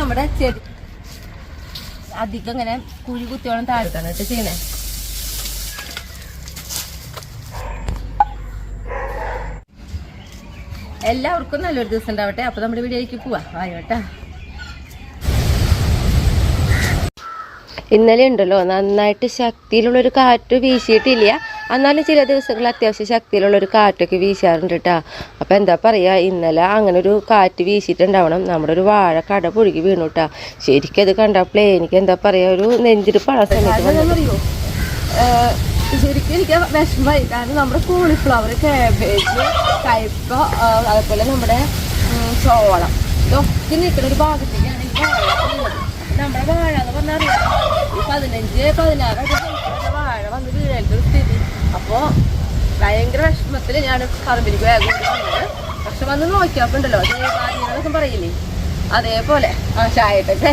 നമ്മുടെ ചെടി അധികം ഇങ്ങനെ കുഴി കുത്തിയോളം താഴ്ത്താണ് കേട്ടോ ചെയ്യണേ. എല്ലാവർക്കും നല്ലൊരു ദിവസം ഉണ്ടാവട്ടെ. അപ്പൊ നമ്മുടെ വീഡിയോയിലേക്ക് പോവാ ആയോട്ടാ. ഇന്നലെ ഉണ്ടല്ലോ നന്നായിട്ട് ശക്തിയിലുള്ളൊരു കാറ്റ് വീശിയിട്ടില്ല, എന്നാലും ചില ദിവസങ്ങളിൽ അത്യാവശ്യം ശക്തിയിലുള്ളൊരു കാറ്റൊക്കെ വീശാറുണ്ട് കേട്ടോ. അപ്പം എന്താ പറയുക, ഇന്നലെ അങ്ങനെ ഒരു കാറ്റ് വീശിയിട്ടുണ്ടാവണം. നമ്മുടെ ഒരു വാഴ കട പുഴുകി വീണു കേട്ടോ. ശരിക്കും അത് കണ്ടപ്പോഴേ എനിക്ക് എന്താ പറയുക, ഒരു നെഞ്ചിരിപ്പാണ് സമയത്ത്. ശരിക്കും എനിക്ക് വിഷമമായി. കാരണം നമ്മുടെ കോളിഫ്ലവർ, കാബേജ്, കയ്പ, അതുപോലെ നമ്മുടെ ചോളം ഇതൊക്കെ നിൽക്കുന്ന ഒരു ഭാഗത്തേക്കാണ് ഈ വാഴ. നമ്മുടെ വാഴ എന്ന് പറഞ്ഞാൽ 15-16 വാഴ വന്ന് വീഴേണ്ട ഒരു സ്ഥിതി. അപ്പോൾ ഭയങ്കര വിഷമത്തിൽ ഞാൻ പറമ്പിലേക്ക് വേഗം വന്നത്. പക്ഷെ വന്ന് നോക്കിയപ്പോൾ ഉണ്ടല്ലോ ജൈവാദീനൊക്കെ പറയില്ലേ, അതേപോലെ ആ ചായട്ടൊക്കെ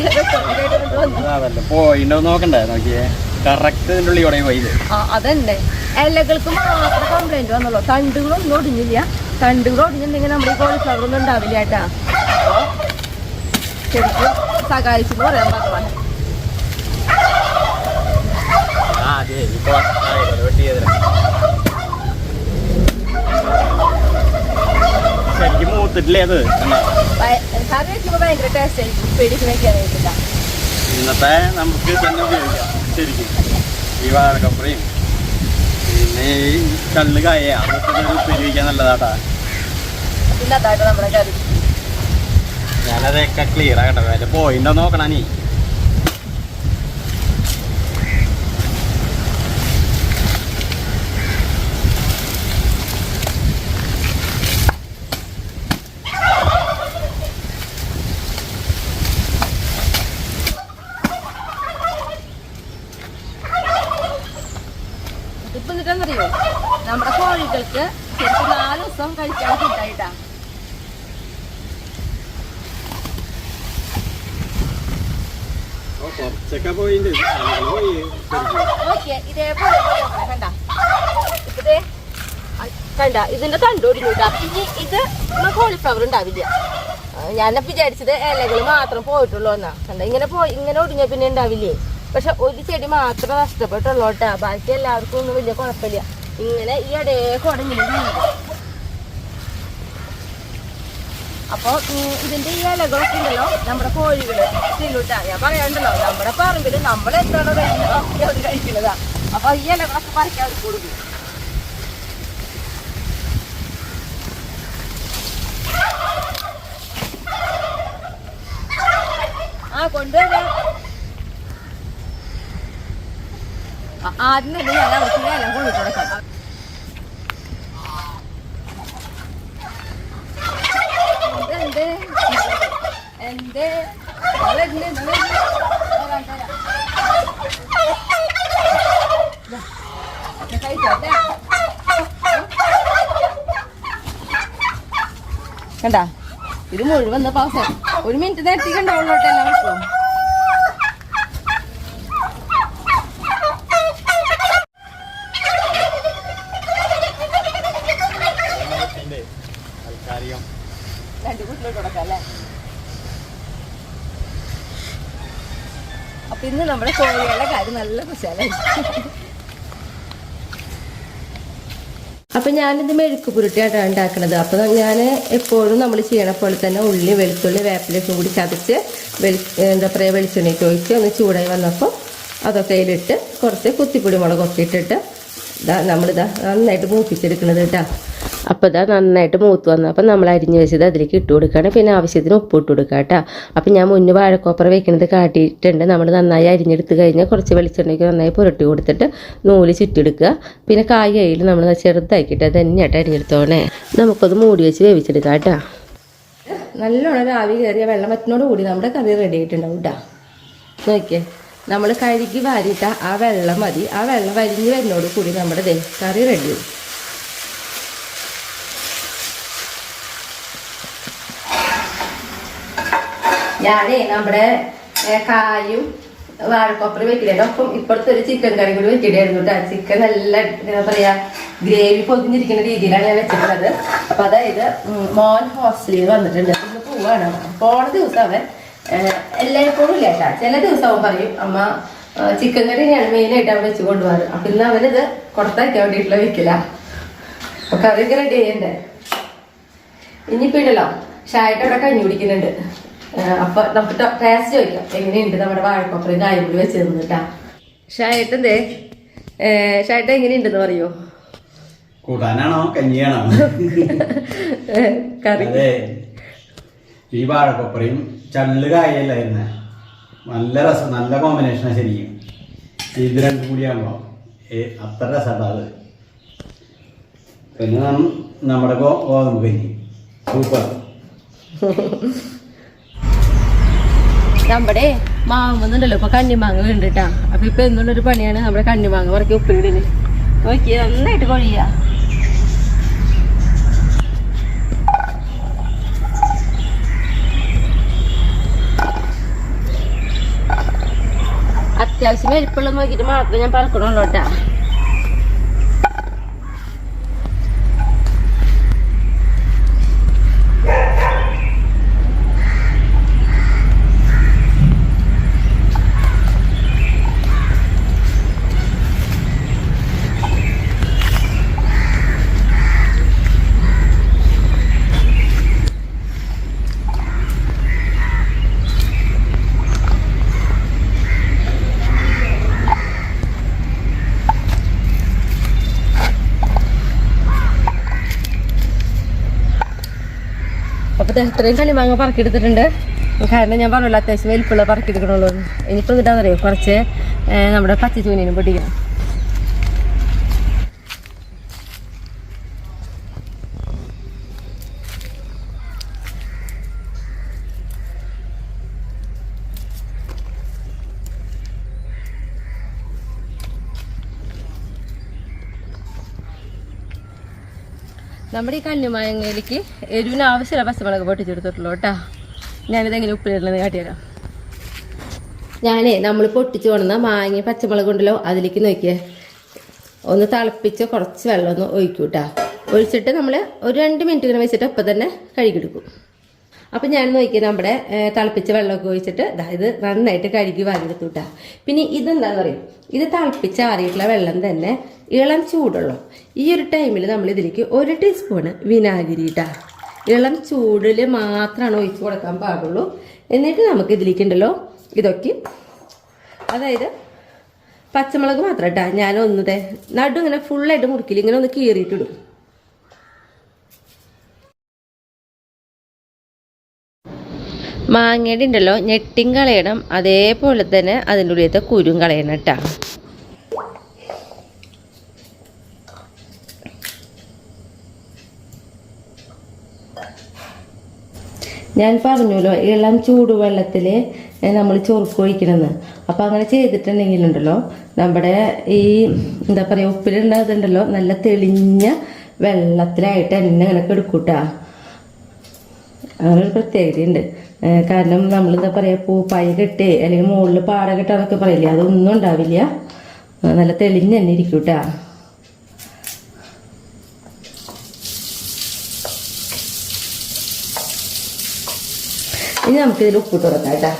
അതന്നെ. ഇലകൾക്ക് മാത്രം കംപ്ലൈന്റ് വന്നുള്ളൂ, തണ്ടുകളൊന്നും ഒടിഞ്ഞില്ല. തണ്ടുകൾ ഒടിഞ്ഞിട്ടുണ്ടെങ്കിൽ നമ്മുടെ ഈ കോളിഫ്ലവർ ഒന്നും ഉണ്ടാവില്ല കേട്ടാ. അപ്പോൾ ശരിക്കും സഹായിച്ചെന്ന് പറയാൻ ഭഗവാൻ. ശരിക്കും മൂത്തിട്ടില്ലേ അത്? കറി വെക്കുമ്പോൾ ഭയങ്കര ടേസ്റ്റ് ആയിരിക്കും. പേടിക്ക് വെക്കാനായിട്ടില്ല. ഇന്നത്തെ നമുക്ക് തന്നെ ഉപയോഗിക്കാം ശരിക്കും. ഈ വാഴക്കപ്പറയും പിന്നെ ഈ കള്ള് കായ അതൊക്കെ ഉപയോഗിക്കാൻ നല്ലതാട്ടാ. പിന്നെ അതായിട്ട് നമ്മുടെ കറി ഞാനതൊക്കെ ക്ലിയർ ആകട്ടെ. വല്ല പോയിണ്ടോ നോക്കണ നീ. ഇപ്പൊ എന്നിട്ടെന്നറിയോ, നമ്മുടെ കോഴികൾക്ക് ശരിക്കും 4 ദിവസം കഴിക്കാൻ കിട്ടായിട്ടാ. ഇതേപോലെ കണ്ട ഇതിന്റെ തണ്ട് ഒടിഞ്ഞിട്ടാ. പിന്നെ ഇത് കോളിഫ്ലവർ ഉണ്ടാവില്ല. ഞാനപ്പോ വിചാരിച്ചത് ഇലകൾ മാത്രം പോയിട്ടുള്ളൂ എന്നാ. കണ്ട ഇങ്ങനെ ഒടിഞ്ഞ പിന്നെ ഉണ്ടാവില്ലേ. പക്ഷെ ഒരു ചെടി മാത്രം നഷ്ടപ്പെട്ടുള്ളൂട്ടാ. ബാക്കി എല്ലാവർക്കും ഒന്നും വലിയ കുഴപ്പമില്ല. ഇങ്ങനെ ഈ ഇടയൊക്കെ ഉടഞ്ഞില്ല. അപ്പൊ ഇതിന്റെ ഈ ഇലകളൊക്കെ ഉണ്ടല്ലോ നമ്മുടെ കോഴികള് തിന്നൂട്ടാ. ഞാൻ പറയാണ്ടല്ലോ, നമ്മുടെ പറമ്പില് നമ്മൾ എന്താണോ കഴിക്കുന്നത് അവർ കഴിക്കുന്നതാ. അപ്പൊ ഈ ഇലകളൊക്കെ പറിക്കാൻ അവർക്ക് കൊടുക്കും. കൊണ്ടുവരാം. ആദ്യം തന്നെ ഞാൻ അവർക്ക് ഇല കൊണ്ടു കൊടുക്കാം. കണ്ടാ ഇത് മുഴുവൻ പാസ് 1 മിനിറ്റ് നേരത്തേക്ക് ഉണ്ടാവുള്ളൂട്ടോ എല്ലാവർക്കും. അപ്പൊ ഇന്ന് നമ്മുടെ കോഴികളുടെ കാര്യം നല്ല കുശാലായി. അപ്പം ഞാനിത് മെഴുക്ക് പുരട്ടിയായിട്ടാണ് ഉണ്ടാക്കുന്നത്. അപ്പോൾ ഞാൻ എപ്പോഴും നമ്മൾ ചെയ്യണ പോലെ തന്നെ ഉള്ളി, വെളുത്തുള്ളി, വേപ്പിലൊക്കെ കൂടി ചതച്ച് എന്താ പറയുക വെളിച്ചെണ്ണയ്ക്ക് ഒഴിച്ച് ഒന്ന് ചൂടായി വന്നപ്പോൾ അതൊക്കെ അതിലിട്ട് കുറച്ച് കുത്തിപ്പൊടി മുളകൊക്കെ ഇട്ടിട്ട് നമ്മളിതാ നന്നായിട്ട് മൂപ്പിച്ചെടുക്കുന്നത് കേട്ടോ. അപ്പോൾ ഇതാ നന്നായിട്ട് മൂത്ത് വന്നപ്പോൾ നമ്മൾ അരിഞ്ഞ് വെച്ചത് അതിലേക്ക് ഇട്ട് കൊടുക്കുകയാണ്. പിന്നെ ആവശ്യത്തിന് ഉപ്പ് ഇട്ട് കൊടുക്കുക കേട്ടോ. അപ്പം ഞാൻ മുന്നേ വാഴക്കോപ്പറ വെക്കുന്നത് കാട്ടിയിട്ടുണ്ട്. നമ്മൾ നന്നായി അരിഞ്ഞെടുത്ത് കഴിഞ്ഞാൽ കുറച്ച് വെളിച്ചെണ്ണയ്ക്ക് നന്നായി പുരട്ടി കൊടുത്തിട്ട് നൂല് ചുറ്റിയെടുക്കുക. പിന്നെ കായയിൽ നമ്മൾ ചെറുതാക്കിയിട്ട് അത് തന്നെയായിട്ട് അരിഞ്ഞെടുത്തോണേ. നമുക്കത് മൂടി വെച്ച് വേവിച്ചെടുക്കാം കേട്ടോ. നല്ലോണം ആവി കയറിയ വെള്ളം വറ്റിനോട് കൂടി നമ്മുടെ കറി റെഡി ആയിട്ടുണ്ടാവും കേട്ടോ. നോക്കിയേ, നമ്മൾ കഴുകി വാരിയിട്ട ആ വെള്ളം മതി. ആ വെള്ളം വരിഞ്ഞ് വരുന്നോട് കൂടി നമ്മുടെ കറി റെഡിയാവും. ഞാനേ നമ്മുടെ കായും വാഴക്കൊപ്പര വെക്കില്ലേ, ഒപ്പം ഇപ്പോഴത്തെ ഒരു ചിക്കൻ കറി കൂടി വെച്ചിട്ടായിരുന്നു കേട്ടോ. ചിക്കൻ നല്ല എന്താ പറയാ ഗ്രേവി പൊതിഞ്ഞിരിക്കുന്ന രീതിയിലാണ് ഞാൻ വെച്ചിട്ടുള്ളത്. അപ്പൊ അതായത് മോൻ ഹോസ്റ്റലിൽ വന്നിട്ടുണ്ട്. ഇന്ന് പോവാണ്. പോണ ദിവസം അവൻ എല്ലായ്പ്പോഴും ഇല്ല കേട്ടാ. ചില ദിവസം അവൻ പറയും അമ്മ ചിക്കൻ കറി തന്നെയാണ് മെയിനായിട്ട് അവൻ വെച്ച് കൊണ്ടുപോകാറ്. അപ്പൊ ഇന്ന് അവനിത് കൊടുത്തയക്കാൻ വേണ്ടിയിട്ടുള്ള വെക്കില്ല. അപ്പൊ കറിയൊക്കെ റെഡി ചെയ്യണ്ടേ. ഇനിയിപ്പോ ഇടല്ലോ ഷായിട്ട് അവിടെ കഞ്ഞി കുടിക്കുന്നുണ്ട്. അപ്പൊ നമുക്ക് ടേസ്റ്റ് ചോദിക്കാം എങ്ങനെയുണ്ട് നമ്മുടെ വാഴക്കൊപ്പറയും കായും കൂടി വെച്ച് തന്നിട്ടാ. ഷായിട്ടെന്തേ ഷായിട്ട് എങ്ങനെയുണ്ടെന്ന് പറയോ? കൂട്ടാനാണോ കഞ്ഞിയാണോ? കറി ഈ വാഴക്കൊപ്പറയും ചള്ള് കായല്ലായിരുന്നേ, നല്ല രസം, നല്ല കോമ്പിനേഷനാണ് ശരിക്കും. ഇത് രണ്ടും കൂടിയാകുമ്പോ അത്ര രസമാണ് അത്. പിന്നെ നമ്മുടെ ഗോതമ്പ് കഞ്ഞി സൂപ്പർ. നമ്മുടെ മാങ്ങുന്നുണ്ടല്ലോ ഇപ്പൊ കണ്ണിമാങ്ങ വീണ്ടിട്ടാ. അപ്പൊ ഇപ്പൊ എന്നുള്ളൊരു പണിയാണ് നമ്മുടെ കണ്ണിമാങ്ങ പറക്കി ഉപ്പിലിടല്. നോക്കി നന്നായിട്ട് കൊഴിയ. അത്യാവശ്യം വലിപ്പുള്ള നോക്കിയിട്ട് മാത്രമേ ഞാൻ പറക്കണുള്ളൂ കേട്ടാ. അപ്പൊ ഇത്രയും കണ്ണിമാങ്ങ പറക്കിയെടുത്തിട്ടുണ്ട്. കാരണം ഞാൻ പറഞ്ഞല്ലോ അത്യാവശ്യം വലിപ്പുള്ള പറക്കിയെടുക്കണുള്ളൂ. ഇനിയിപ്പോൾ എന്നിട്ടാണെന്നറിയോ കുറച്ച് നമ്മുടെ പച്ചച്ചൂനിനും പൊട്ടിക്കണം. നമ്മുടെ ഈ കണ്ണിമാങ്ങയിലേക്ക് എരിവിന് ആവശ്യമുള്ള പച്ചമുളക് പൊട്ടിച്ചെടുത്തിട്ടുള്ളൂ കേട്ടോ. ഞാനിതെങ്ങനെ ഉപ്പിലിടുന്നത് കാട്ടിയേക്കാം. നമ്മൾ പൊട്ടിച്ച് കൊണ്ടുവന്ന മാങ്ങ പച്ചമുളക് ഉണ്ടല്ലോ അതിലേക്ക് നോക്കിയേ ഒന്ന് തിളപ്പിച്ച് കുറച്ച് വെള്ളം ഒന്ന് ഒഴിക്കും കേട്ടോ. ഒഴിച്ചിട്ട് നമ്മൾ ഒരു 2 മിനിറ്റ് ഇങ്ങനെ വെച്ചിട്ട് അപ്പം തന്നെ കഴുകിയെടുക്കും. അപ്പം ഞാൻ നോക്കിയാൽ നമ്മുടെ തിളപ്പിച്ച വെള്ളമൊക്കെ ഒഴിച്ചിട്ട് ഇത് നന്നായിട്ട് കഴുകി വാങ്ങിയെടുത്തു കേട്ടോ. പിന്നെ ഇതെന്താണെന്ന് പറയും, ഇത് തിളപ്പിച്ച് ആറിയിട്ടുള്ള വെള്ളം തന്നെ ഇളം ചൂടുള്ളൂ. ഈ ഒരു ടൈമിൽ നമ്മൾ ഇതിലേക്ക് 1 ടീസ്പൂണ് വിനാഗിരി ഇട്ടാ. ഇളം ചൂടിൽ മാത്രമാണ് ഒഴിച്ച് കൊടുക്കാൻ പാടുള്ളൂ. എന്നിട്ട് നമുക്ക് ഇതിലേക്ക് ഉണ്ടല്ലോ ഇതൊക്കെ, അതായത് പച്ചമുളക് മാത്രം ഇട്ടാ. ഞാൻ ഒന്നതേ നടു ഇങ്ങനെ ഫുള്ളായിട്ട് മുറിക്കില്ല, ഇങ്ങനെ ഒന്ന് കീറിയിട്ടിടും. മാങ്ങയുടെ ഉണ്ടല്ലോ ഞെട്ടിയും കളയണം, അതേപോലെ തന്നെ അതിൻ്റെ ഉള്ളിലത്തെ കുരും കളയണം കേട്ടോ. ഞാൻ പറഞ്ഞല്ലോ ഇളം ചൂടുവെള്ളത്തിൽ നമ്മൾ ചൊറുക്ക് ഒഴിക്കണമെന്ന്. അപ്പം അങ്ങനെ ചെയ്തിട്ടുണ്ടെങ്കിലുണ്ടല്ലോ നമ്മുടെ ഈ എന്താ പറയുക ഉപ്പിലുണ്ടതുണ്ടല്ലോ നല്ല തെളിഞ്ഞ വെള്ളത്തിലായിട്ട് എന്നെ അങ്ങനെ എടുക്കൂട്ടാ. അങ്ങനെ ഒരു പ്രത്യേകതയുണ്ട്. കാരണം നമ്മളെന്താ പറയുക പൂപ്പായി കെട്ടേ അല്ലെങ്കിൽ മുകളിൽ പാട കെട്ടാന്നൊക്കെ പറയില്ലേ, അതൊന്നും ഉണ്ടാവില്ല. നല്ല തെളിഞ്ഞ് തന്നെ ഇരിക്കൂട്ടാ. ഇനി നമുക്കിതിൽ ഉപ്പിട്ട് കൊടുക്കാം കേട്ടാ.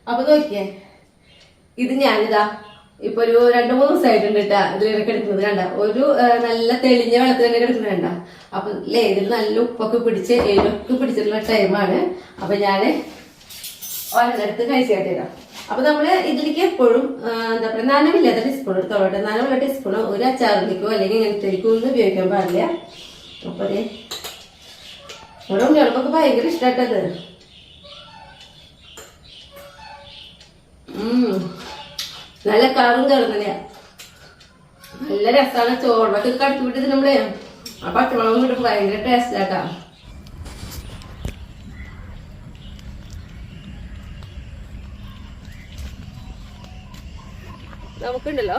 അപ്പൊ നോക്കിയേ, ഇത് ഞാനിതാ ഇപ്പൊ ഒരു 2-3 ദിവസമായിട്ടുണ്ട് കേട്ടാ ഇതിലൊക്കെ എടുക്കുന്നത്. കണ്ട ഒരു നല്ല തെളിഞ്ഞ വെള്ളത്തിൽ തന്നെ എടുക്കുന്നത് കണ്ട. അപ്പൊ ഇതിൽ നല്ല ഉപ്പൊക്കെ പിടിച്ച് എരിവൊക്കെ പിടിച്ചിട്ടുള്ള ടൈമാണ്. അപ്പൊ ഞാന് ഒരെണ്ണെടുത്ത് കഴിച്ചു കേട്ടേരാം. അപ്പൊ നമ്മള് ഇതിലേക്ക് എപ്പോഴും എന്താ പറയുക നനവില്ലാത്ത ടീസ്പൂൺ എടുത്തോളട്ടെ. നനവുള്ള ടീസ്പൂൺ ഒരു അച്ചാറിലേക്കോ അല്ലെങ്കിൽ ഇങ്ങനത്തേക്കോ ഒന്നും ഉപയോഗിക്കാൻ പാടില്ല. അപ്പൊ നമ്മുടെ ഉണ്ണികൾക്കൊക്കെ ഭയങ്കര ഇഷ്ടമായിട്ടത്. നല്ല കറും കയറുന്നില്ല, നല്ല രസമാണ്. ചോറിനൊക്കെ കടുത്തു വിട്ടത് നമ്മളെ ആ പച്ചമുളകും കിട്ടും, ഭയങ്കര ടേസ്റ്റ് ആട്ടാ. നമുക്കുണ്ടല്ലോ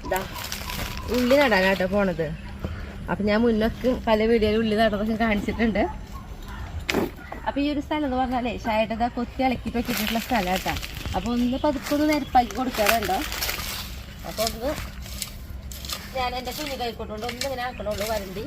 ഇതാ ഉള്ളി നടാനാട്ടോ പോണത്. അപ്പൊ ഞാൻ മുന്നൊക്കെ പല വീഡിയോയിൽ ഉള്ളി നടന്നൊക്കെ കാണിച്ചിട്ടുണ്ട്. അപ്പൊ ഈ ഒരു സ്ഥലം എന്ന് പറഞ്ഞാലേ ഷായിട്ടതാ കൊത്തി ഇളക്കിട്ട് വെച്ചിട്ടുള്ള സ്ഥലം കേട്ടാ. അപ്പൊ ഒന്ന് പതുക്കൊന്ന് നിരപ്പാക്കി കൊടുക്കാറുണ്ടോ. അപ്പൊ ഒന്ന് ഞാൻ എൻ്റെ കുഞ്ഞു കൈക്കോട്ടുകൊണ്ട് ഒന്ന് ഇങ്ങനെ ആക്കണുള്ളൂ വരണ്ടി.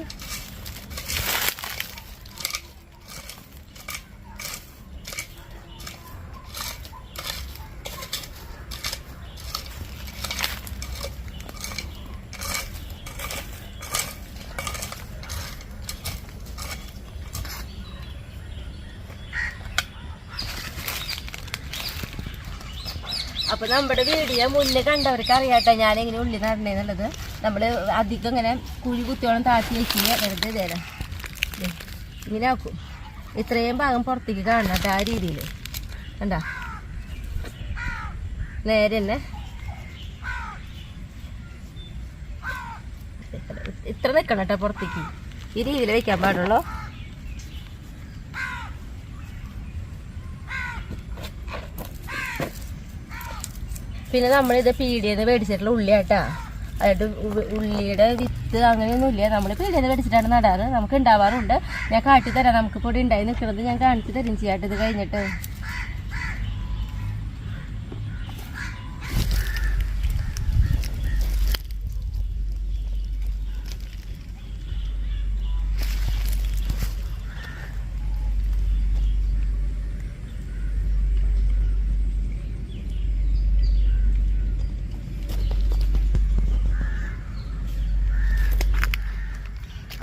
അപ്പൊ നമ്മുടെ വീഡിയോ മുന്നേ കണ്ടവർക്ക് അറിയാട്ടോ ഞാൻ എങ്ങനെ ഉള്ളി നടണേന്നുള്ളത്. നമ്മള് അധികം ഇങ്ങനെ കുഴി കുത്തിയോളം താഴ്ത്തി വെച്ചില്ല, വെറുതെ തരാം ഇങ്ങനെ ആക്കും. ഇത്രയും ഭാഗം പുറത്തേക്ക് കാണണം കേട്ടോ, ആ രീതിയിൽ കണ്ട നേരെ തന്നെ ഇത്ര നിൽക്കണം കേട്ടോ പുറത്തേക്ക്. ഈ രീതിയിൽ വെക്കാൻ പാടുള്ളൂ. പിന്നെ നമ്മളിത് പീടിയെന്ന് മേടിച്ചിട്ടുള്ള ഉള്ളിയാട്ടാ. അതായത് ഉള്ളിയുടെ വിത്ത് അങ്ങനെയൊന്നുമില്ല, നമ്മൾ പീടിയെന്ന് മേടിച്ചിട്ടാണ് നടാറ്. നമുക്ക് ഉണ്ടാവാറുണ്ട്. ഞാൻ കാട്ടിത്തരാം, നമുക്ക് പൊടി ഉണ്ടായി നിൽക്കുന്നത് ഞാൻ കാണിച്ചു തരും ചെയ്യാട്ട് ഇത് കഴിഞ്ഞിട്ട്.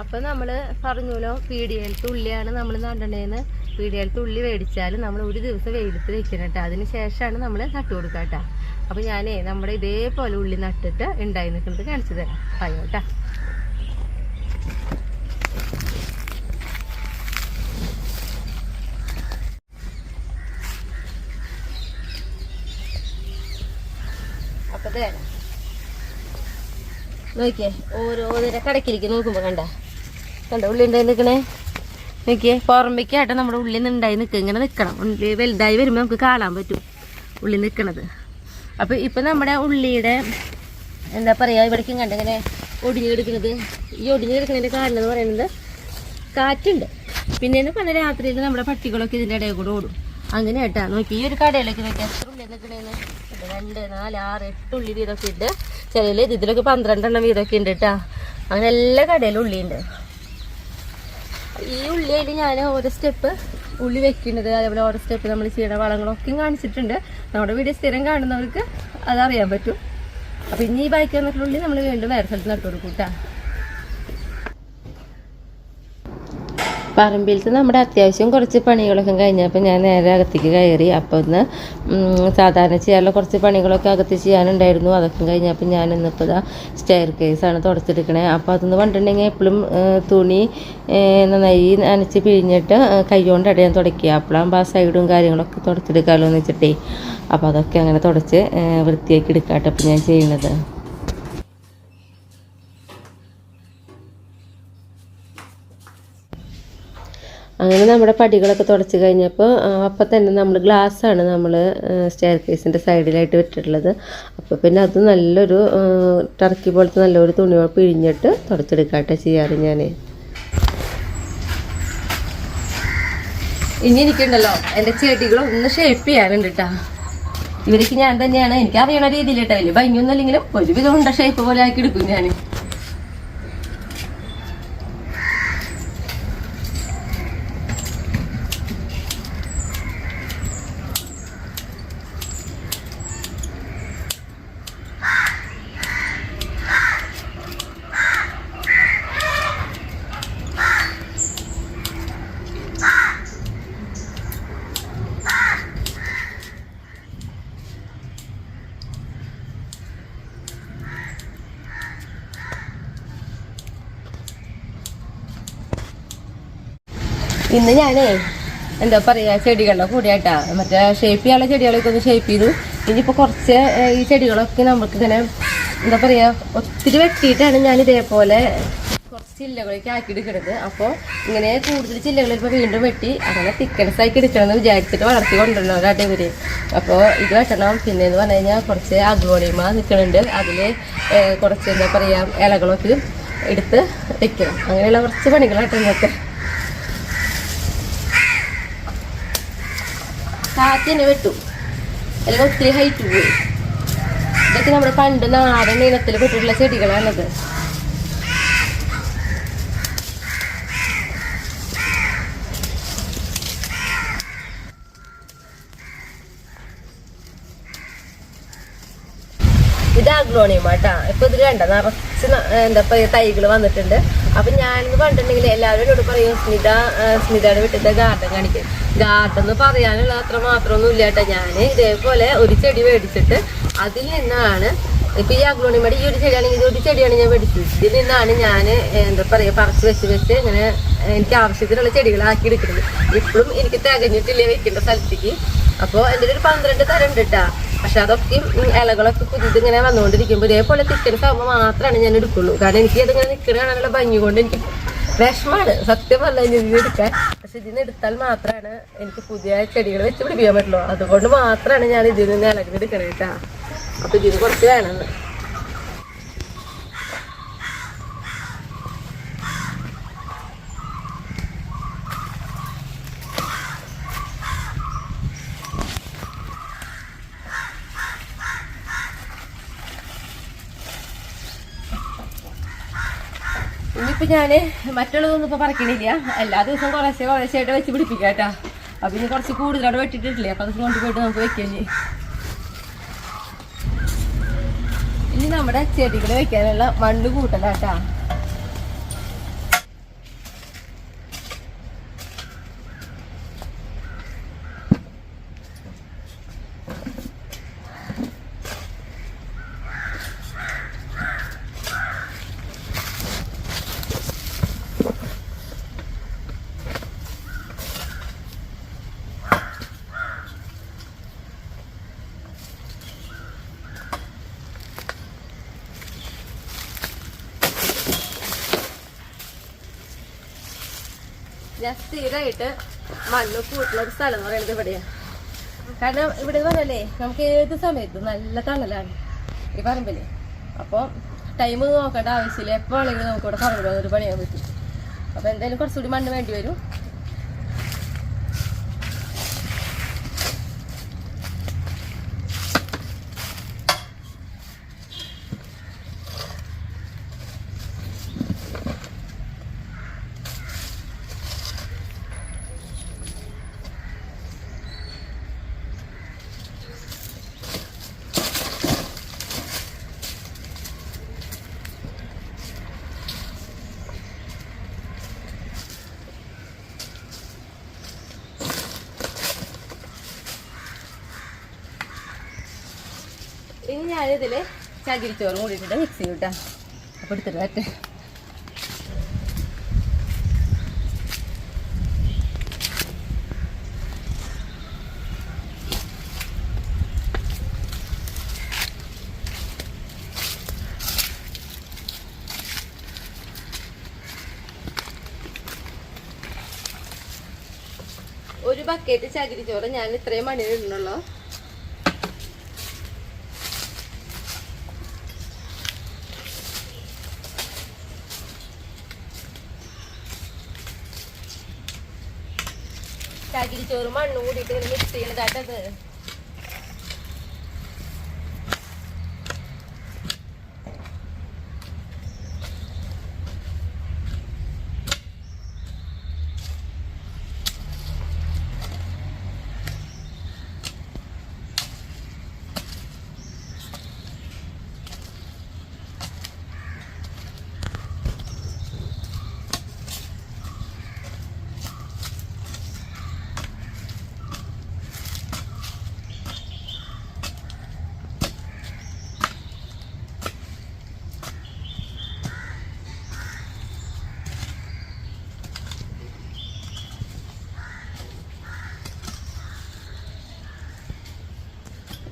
അപ്പം നമ്മൾ പറഞ്ഞല്ലോ പീടികയിലത്തെ ഉള്ളിയാണ് നമ്മൾ നടണേന്ന്. പീടികയിലത്തെ ഉള്ളി മേടിച്ചാൽ നമ്മൾ ഒരു ദിവസം വെയിലത്ത് വെക്കണം കേട്ടോ. അതിന് ശേഷമാണ് നമ്മൾ നട്ടു കൊടുക്കുക കേട്ടോ. അപ്പം ഞാനേ നമ്മുടെ ഇതേപോലെ ഉള്ളി നട്ടിട്ട് ഉണ്ടായി നിൽക്കുന്നത് കാണിച്ചു തരാം. ആയോ കേട്ടോ. അപ്പം തരാം നോക്കിയേ, ഓരോന്നിനെ കടക്കിലേക്ക് നോക്കുമ്പോൾ കണ്ട ഉള്ളി ഉണ്ടായി നിൽക്കണേ. നോക്കിയേ, പുറമേക്കായിട്ട് നമ്മുടെ ഉള്ളി ഉണ്ടായി നിൽക്കുക. ഇങ്ങനെ നിൽക്കണം. ഉള്ളി വലുതായി വരുമ്പോൾ നമുക്ക് കാണാൻ പറ്റും ഉള്ളി നിൽക്കണത്. അപ്പോൾ ഇപ്പം നമ്മുടെ ഉള്ളിയുടെ എന്താ പറയുക, ഇവിടേക്കും കണ്ട ഇങ്ങനെ ഒടിഞ്ഞു കിടക്കുന്നത്. ഈ ഒടിഞ്ഞു കിടക്കുന്നതിൻ്റെ കാരണം എന്ന് പറയുന്നത് കാറ്റുണ്ട്. പിന്നെയെന്ന് പറഞ്ഞാൽ രാത്രിയിൽ നമ്മുടെ പട്ടികളൊക്കെ ഇതിൻ്റെ ഇടയിൽ കൂടെ ഓടും. അങ്ങനെ കേട്ടാ. നോക്കി ഈ ഒരു കടയിലേക്ക് നോക്കി എത്ര ഉള്ളി നിൽക്കണേന്ന്. 2, 4, 6, 8 ഉള്ളി വീതമൊക്കെ ഉണ്ട്. ചിലയിൽ ഇതിലൊക്കെ 12 എണ്ണം വീതമൊക്കെ ഉണ്ട് കേട്ടാ. അങ്ങനെ എല്ലാ കടയിലും ഉള്ളിയുണ്ട്. ഈ ഉള്ളിയിൽ ഞാൻ ഓരോ സ്റ്റെപ്പ് ഉള്ളി വെക്കുന്നത്, അതേപോലെ ഓരോ സ്റ്റെപ്പ് നമ്മൾ ചെയ്യണ വളങ്ങളൊക്കെയും കാണിച്ചിട്ടുണ്ട്. നമ്മുടെ വീഡിയോ സ്ഥിരം കാണുന്നവർക്ക് അതറിയാൻ പറ്റും. അപ്പം ഇനി ഈ ബാക്കി വന്നിട്ടുള്ള ഉള്ളി നമ്മൾ വീണ്ടും വേറെ സ്ഥലത്ത് നട്ടു കൊടുക്കും കേട്ടാ. പറമ്പിലത്ത് നമ്മുടെ അത്യാവശ്യം കുറച്ച് പണികളൊക്കെ കഴിഞ്ഞപ്പോൾ ഞാൻ നേരെ അകത്തേക്ക് കയറി. അപ്പോൾ ഒന്ന് സാധാരണ ചെയ്യാനുള്ള കുറച്ച് പണികളൊക്കെ അകത്ത് ചെയ്യാനുണ്ടായിരുന്നു. അതൊക്കെ കഴിഞ്ഞപ്പോൾ ഞാൻ ഇന്നിപ്പോൾ ഇതാ സ്റ്റെയർ കേസാണ് തുടച്ചെടുക്കണേ. അപ്പോൾ അതൊന്ന് കണ്ടിട്ടുണ്ടെങ്കിൽ എപ്പോഴും തുണി നന്നായി നനച്ച് പിഴിഞ്ഞിട്ട് കൈകൊണ്ട് അടയാൻ തുടക്കുക. അപ്പോഴാകുമ്പോൾ ആ സൈഡും കാര്യങ്ങളൊക്കെ തുടച്ചെടുക്കാമല്ലോ എന്ന് വെച്ചിട്ടേ. അപ്പോൾ അതൊക്കെ അങ്ങനെ തുടച്ച് വൃത്തിയാക്കി എടുക്കാട്ടോ അപ്പോൾ ഞാൻ ചെയ്യുന്നത്. അങ്ങനെ നമ്മുടെ പടികളൊക്കെ തുടച്ച് കഴിഞ്ഞപ്പോൾ അപ്പം തന്നെ നമ്മൾ ഗ്ലാസ്സാണ് നമ്മൾ സ്റ്റെയർ കേസിൻ്റെ സൈഡിലായിട്ട് വിട്ടിട്ടുള്ളത്. അപ്പോൾ പിന്നെ അത് നല്ലൊരു ടർക്കി പോലത്തെ നല്ലൊരു തുണി പിഴിഞ്ഞിട്ട് തുടച്ചെടുക്കാട്ടെ ചെയ്യാറ് ഞാൻ. ഇനി എനിക്കുണ്ടല്ലോ എൻ്റെ ചെടികളൊന്ന് ഷേപ്പ് ചെയ്യാനുണ്ട് കേട്ടോ. ഇവർക്ക് ഞാൻ തന്നെയാണ് എനിക്ക് അറിയണ രീതിയിൽ കേട്ടോ. വലിയ ഭംഗിയൊന്നും അല്ലെങ്കിലും ഒരുവിധം ഉണ്ട ഷേപ്പ് പോലെ ആക്കി എടുക്കും ഞാൻ. ഇന്ന് ഞാനേ എന്താ പറയുക ചെടികളുടെ കൂടിയായിട്ടാ മറ്റേ ഷേപ്പ് ചെയ്യാനുള്ള ചെടികളൊക്കെ ഒന്ന് ഷേപ്പ് ചെയ്തു. ഇനിയിപ്പോൾ കുറച്ച് ഈ ചെടികളൊക്കെ നമുക്കിങ്ങനെ എന്താ പറയുക ഒത്തിരി വെട്ടിയിട്ടാണ് ഞാൻ ഇതേപോലെ കുറച്ച് ചില്ലകളൊക്കെ ആക്കിയെടുക്കുന്നത്. അപ്പോൾ ഇങ്ങനെ കൂടുതൽ ചില്ലകൾ ഇപ്പോൾ വീണ്ടും വെട്ടി അങ്ങനെ തിക്കൻസ് ആക്കി എടുക്കണമെന്ന് വിചാരിച്ചിട്ട് വളർത്തി കൊണ്ടുവരണവരാട്ടെ ഇവർ. അപ്പോൾ ഇത് വെട്ടണം. പിന്നെ എന്ന് പറഞ്ഞു കഴിഞ്ഞാൽ കുറച്ച് അഗ്ലോണിമ നിൽക്കുന്നുണ്ട്. അതിൽ കുറച്ച് എന്താ പറയുക ഇലകളൊക്കെ എടുത്ത് വെക്കണം. അങ്ങനെയുള്ള കുറച്ച് പണികളായിട്ട് ഇന്നത്തെ കാറ്റിനെ വെട്ടും. അല്ലെങ്കിൽ ഒത്തിരി ഹൈറ്റ് പോയി. ഇതൊക്കെ നമ്മുടെ പണ്ട് നാടൻ നീളത്തിൽ പെട്ടിട്ടുള്ള ചെടികളാണത്. ഇത് അഗ്ലോണിയം കേട്ടാ. ഇപ്പൊ ഇതിൽ കണ്ട നിറച്ച് എന്താ പറയാ തൈകൾ വന്നിട്ടുണ്ട്. അപ്പൊ ഞാനെന്ന് പറഞ്ഞിട്ടുണ്ടെങ്കിൽ എല്ലാവരും എന്നോട് പറയും സ്മിതയുടെ വീട്ടിലത്തെ ഗാർഡൻ കാണിക്കും. ഗാർഡൻ എന്ന് പറയാനുള്ള അത്ര മാത്രമൊന്നും ഇല്ല കേട്ടാ. ഞാൻ ഇതേപോലെ ഒരു ചെടി മേടിച്ചിട്ട് അതിൽ നിന്നാണ് ഇപ്പൊ ഈ അഗ്ലോണിമയുടെ ഈ ഒരു ചെടിയാണെങ്കിൽ ഇത് ഒരു ചെടിയാണ് ഞാൻ മേടിച്ചത്. ഇതിൽ നിന്നാണ് ഞാൻ എന്താ പറയാ പറിച്ച് വെച്ച് ഇങ്ങനെ എനിക്ക് ആവശ്യത്തിനുള്ള ചെടികളാക്കി എടുക്കുന്നത്. ഇപ്പോഴും എനിക്ക് തികഞ്ഞിട്ടില്ല വെക്കേണ്ട സ്ഥലത്തേക്ക്. അപ്പോൾ എൻ്റെ ഒരു 12 തരം ഉണ്ട് കേട്ടാ. പക്ഷെ അതൊക്കെ ഇലകളൊക്കെ ഇങ്ങനെ വന്നുകൊണ്ടിരിക്കുമ്പോൾ ഇതേപോലെ തിക്കൻസ് ആകുമ്പോൾ മാത്രമാണ് ഞാൻ എടുക്കുള്ളൂ. കാരണം എനിക്ക് അതിങ്ങനെ നിൽക്കണ കാണാനുള്ള ഭംഗി കൊണ്ട് എനിക്ക് വിഷമാണ് സത്യം പറഞ്ഞാൽ ഇതിന് എടുക്കാൻ. പക്ഷെ ഇതിന് എടുത്താൽ മാത്രമാണ് എനിക്ക് പുതിയ ചെടികൾ വെച്ച് പിടിപ്പിക്കാൻ പറ്റുള്ളൂ. അതുകൊണ്ട് മാത്രമാണ് ഞാൻ ഇതിൽ നിന്ന് ഇലകൾ എടുക്കണേ കേട്ടാ. അപ്പൊ ഇതിന് കുറച്ച് വേണമെന്ന്. ഇനിയിപ്പോ ഞാന് മറ്റുള്ളതൊന്നും ഇപ്പൊ പറിക്കണില്ല. എല്ലാ ദിവസവും കുറേശ്ശായിട്ട് വെച്ച് പിടിപ്പിക്കാം കേട്ടാ. അപ്പൊ ഇനി കുറച്ച് കൂടുതലാണ് വെട്ടിട്ടിട്ടില്ലേ. അപ്പൊ അത് കൊണ്ടുപോയിട്ട് നമുക്ക് വെക്കാം. ഇനി നമ്മുടെ ചെടികൾ വെക്കാനുള്ള മണ്ണ് കൂട്ടലാട്ടാ. ഞാൻ സ്ഥിരമായിട്ട് മണ്ണ് കൂട്ടുള്ളൊരു സ്ഥലം എന്ന് പറയുന്നത് ഇവിടെയാണ്. കാരണം ഇവിടെ പറഞ്ഞല്ലേ നമുക്ക് ഏത് സമയത്തും നല്ല തണലാണ് ഈ പറമ്പില്. അപ്പോൾ ടൈം നോക്കേണ്ട ആവശ്യമില്ല. എപ്പോഴാണെങ്കിലും നമുക്ക് ഇവിടെ പറമ്പിൽ വന്നൊരു പണിയാൻ പറ്റും. അപ്പോൾ എന്തായാലും കുറച്ചുകൂടി മണ്ണ് വേണ്ടി വരും. ഇനി ഞാനിതിൽ ചകിരിച്ചോറും കൂടിയിട്ടിട്ട് മിക്സ് ചെയ്യും കേട്ടോ. അപ്പോൾ എടുത്തിട്ട് വരട്ടെ. ഒരു ബക്കറ്റ് ചകിരിച്ചോറ് ഞാൻ ഇത്രയും മണിയിടുന്നുള്ളൂ. ചകിരിച്ചോറും മണ്ണും കൂടിയിട്ട് ഇങ്ങനെ മിക്സ് ചെയ്യണതാട്ടത്.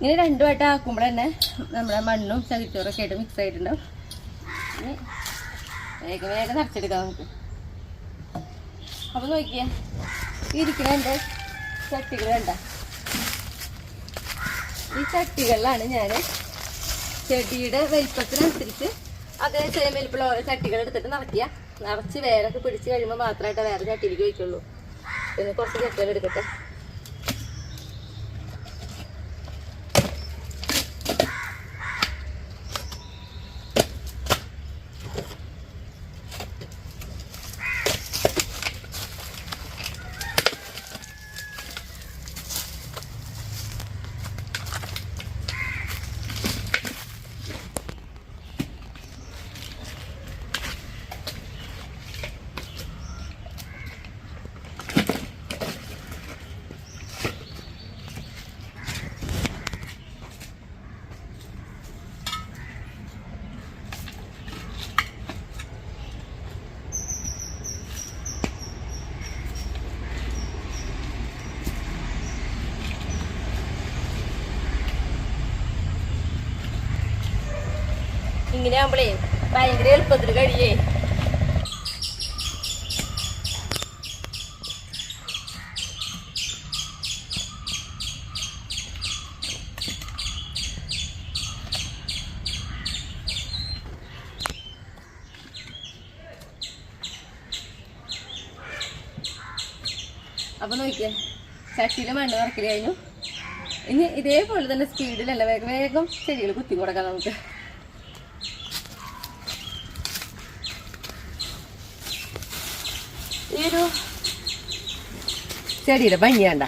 ഇങ്ങനെ രണ്ടുമായിട്ട് ആക്കുമ്പോൾ തന്നെ നമ്മുടെ മണ്ണും ചകിരിച്ചോറൊക്കെ ആയിട്ട് മിക്സ് ആയിട്ടുണ്ടാവും. ഇനി വേഗം നിറച്ചെടുക്കാം നമുക്ക്. അപ്പോൾ നോക്കിയേ ഇരിക്കുന്ന എൻ്റെ ചട്ടികൾ വേണ്ട. ഈ ചട്ടികളിലാണ് ഞാൻ ചെടിയുടെ വലിപ്പത്തിനനുസരിച്ച് അതേ ചെറിയ വലിപ്പമുള്ള ഓരോ ചട്ടികൾ എടുത്തിട്ട് നിറച്ച് വേരൊക്കെ പിടിച്ച് കഴിയുമ്പോൾ മാത്രമായിട്ട് വേറെ ചട്ടിയിലേക്ക് വയ്ക്കുള്ളൂ. പിന്നെ കുറച്ച് ചട്ടികൾ എടുക്കട്ടെ. ഇങ്ങനെ ആകുമ്പോഴേ ഭയങ്കര എളുപ്പത്തിൽ കഴിയേ. അപ്പൊ നോക്കിയേ, ചട്ടിയിലെ മണ്ണ് നിറക്കൽ കഴിഞ്ഞു. ഇനി ഇതേപോലെ തന്നെ സ്പീഡിലല്ല, വേഗം വേഗം ചെടികൾ കുത്തി കൊടുക്കാം നമുക്ക്. ഈ ഒരു ചെടിയുടെ ഭംഗിയാണ്ട.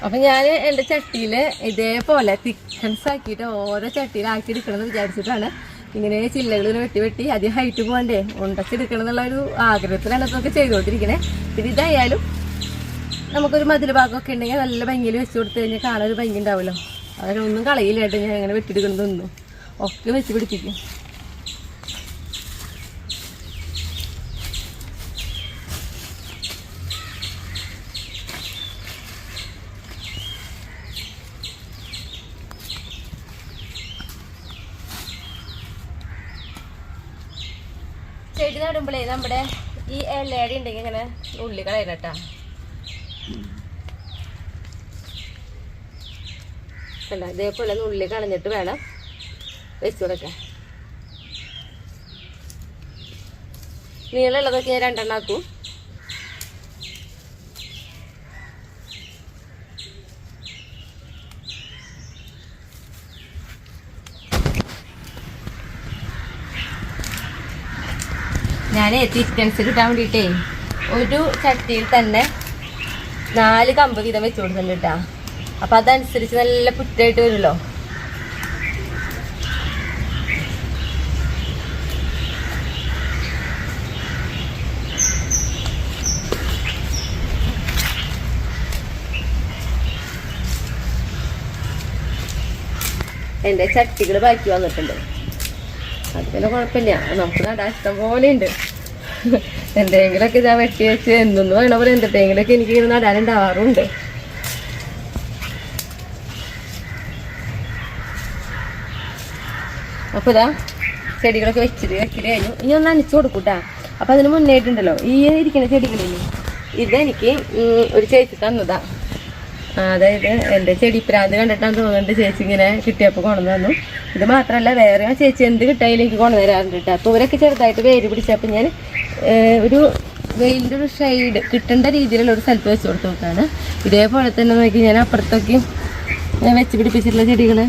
അപ്പൊ ഞാൻ എൻ്റെ ചട്ടിയിൽ ഇതേപോലെ തിക്കൻസ് ആക്കിയിട്ട് ഓരോ ചട്ടിയിലാക്കി എടുക്കണമെന്ന് വിചാരിച്ചിട്ടാണ് ഇങ്ങനെ ചില്ലകൾ വെട്ടി വെട്ടി അധികം ഹൈറ്റ് പോകണ്ടേ ഉണ്ടച്ചെടുക്കണം എന്നുള്ള ഒരു ആഗ്രഹത്തിലാണ് അതൊക്കെ ചെയ്തുകൊണ്ടിരിക്കണേ. പിന്നെ ഇതായാലും നമുക്കൊരു മതിൽ ഭാഗമൊക്കെ ഉണ്ടെങ്കിൽ നല്ല ഭംഗിയിൽ വെച്ച് കൊടുത്തു കഴിഞ്ഞാൽ കാണാൻ ഒരു ഭംഗി ഉണ്ടാവുമല്ലോ. അതിനൊന്നും കളയില്ലായിട്ട് ഞാൻ അങ്ങനെ വെട്ടിയെടുക്കുന്നതൊന്നും ഒക്കെ വെച്ച് പിടിപ്പിക്കും. ചെടി നടുമ്പോഴേ നമ്മുടെ ഈ ഇലയുടെ ഉണ്ടെങ്കിൽ ഇങ്ങനെ ഉള്ളി കളയണട്ടാ. അല്ല ഇതേപോലെ ഉള്ളി കളഞ്ഞിട്ട് വേണം വെച്ച് കൊടുക്കാൻ. നീളമുള്ളതൊക്കെ ഞാൻ 2 ആക്കും. ഞാൻ തിക്കൻസ് കിട്ടാൻ വേണ്ടിയിട്ടേ ഒരു ചട്ടിയിൽ തന്നെ 4 കമ്പ് വീതം വെച്ച് കൊടുക്കുന്നുണ്ട് കേട്ടാ. അപ്പം അതനുസരിച്ച് നല്ല പുറ്റായിട്ട് വരുമല്ലോ. എൻ്റെ ചട്ടികൾ ബാക്കി വന്നിട്ടുണ്ട്. അത് പിന്നെ കുഴപ്പമില്ല, നമുക്ക് നടാൻ ഇഷ്ടം പോലെ ഉണ്ട്. എന്തെങ്കിലുമൊക്കെ ഞാൻ വെട്ടി വെച്ച് എന്തൊന്നും വേണ പോലെ എന്തെങ്കിലുമൊക്കെ എനിക്ക് ഇങ്ങനെ നടാനുണ്ടാവാറുണ്ട്. അപ്പോൾ ഇതാ ചെടികളൊക്കെ വെച്ചിട്ട് കഴിഞ്ഞു. ഇനി ഒന്ന് നനച്ചു കൊടുക്കൂട്ടാ. അപ്പം അതിന് മുന്നേറ്റുണ്ടല്ലോ ഈ ഇരിക്കുന്ന ചെടികളില്ലേ, ഇതെനിക്ക് ഒരു ചേച്ചി തന്നതാ. അതായത് എൻ്റെ ചെടി പ്രാന്ത് കണ്ടിട്ടാന്ന് തോന്നുന്നുണ്ട് ചേച്ചി ഇങ്ങനെ കിട്ടിയപ്പോൾ കൊണ്ടു തന്നു. ഇത് മാത്രമല്ല വേറെ ചേച്ചി എന്ത് കിട്ടായാലും എനിക്ക് കൊണ്ടു തരാറുണ്ട് കേട്ടോ. അപ്പോൾ ഇവരൊക്കെ ചെറുതായിട്ട് വേര് പിടിച്ചപ്പോൾ ഞാൻ ഒരു വെയിലിൻ്റെ ഒരു ഷെയ്ഡ് കിട്ടേണ്ട രീതിയിലുള്ള ഒരു സ്ഥലത്ത് വെച്ച് കൊടുത്ത് നോക്കാണ്. ഇതേപോലെ തന്നെ നോക്കി ഞാൻ അപ്പുറത്തേക്ക് ഞാൻ വെച്ച് പിടിപ്പിച്ചിട്ടുള്ള ചെടികൾ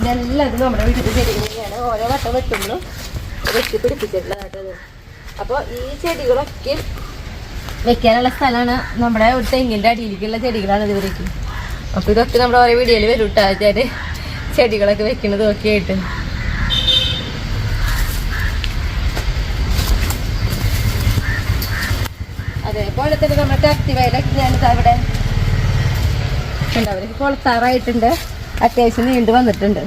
ഇതെല്ലാം അത് നമ്മുടെ വീട്ടിൽ ചെടികൾ തന്നെയാണ്. ഓരോ വട്ടം വെട്ടുമ്പോഴും വെച്ച് പിടിപ്പിച്ചിട്ടുള്ളതായിട്ടത്. അപ്പോൾ ഈ ചെടികളൊക്കെ വെക്കാനുള്ള സ്ഥലമാണ് നമ്മുടെ ഒരു തെങ്ങിൻ്റെ അടിയിലേക്കുള്ള ചെടികളാണ് ഇത് വരയ്ക്കും. അപ്പോൾ ഇതൊക്കെ നമ്മുടെ ഓരോ വീഡിയോയിൽ വരും ഇട്ടാൽ ചെടികളൊക്കെ വെക്കുന്നതും ഒക്കെ ആയിട്ട്. അതേപോലെ തന്നെ നമ്മുടെ കത്തിവയിലൊക്കെ ഞാനിത് അവിടെ അവർക്ക് കൊളത്താറായിട്ടുണ്ട്, അത്യാവശ്യം നീണ്ടു വന്നിട്ടുണ്ട്.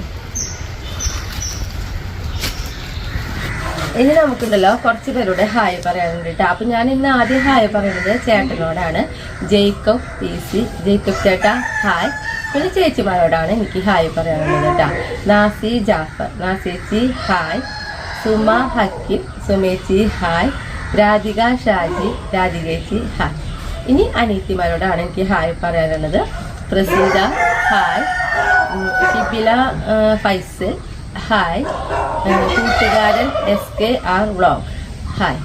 ഇനി നമുക്കുണ്ടല്ലോ കുറച്ച് പേരുടെ ഹായ് പറയാനുണ്ട് കേട്ടോ. അപ്പം ഞാൻ ഇന്ന് ആദ്യം ഹായ് പറയുന്നത് ചേട്ടനോടാണ്, ജേക്കബ് PC. ജേക്കബ് ചേട്ടാ ഹായ്. പിന്നെ ചേച്ചിമാരോടാണ് എനിക്ക് ഹായ് പറയാനുള്ളത് കേട്ടോ. നാസി ജാഫർ, നാസേച്ചി ഹായ്. സുമ ഹക്കിം, സുമേച്ചി ഹായ്. രാധിക ഷാജി, രാധികേച്ചി ഹായ്. ഇനി അനീത്തിമാരോടാണ് എനിക്ക് ഹായ് പറയാനുള്ളത്. പ്രസീത ഹായ്. ഷിബില ഫൈസൽ ഹായ്. കൂട്ടുകാരൻ SKR വ്ളോഗ് ഹായ്.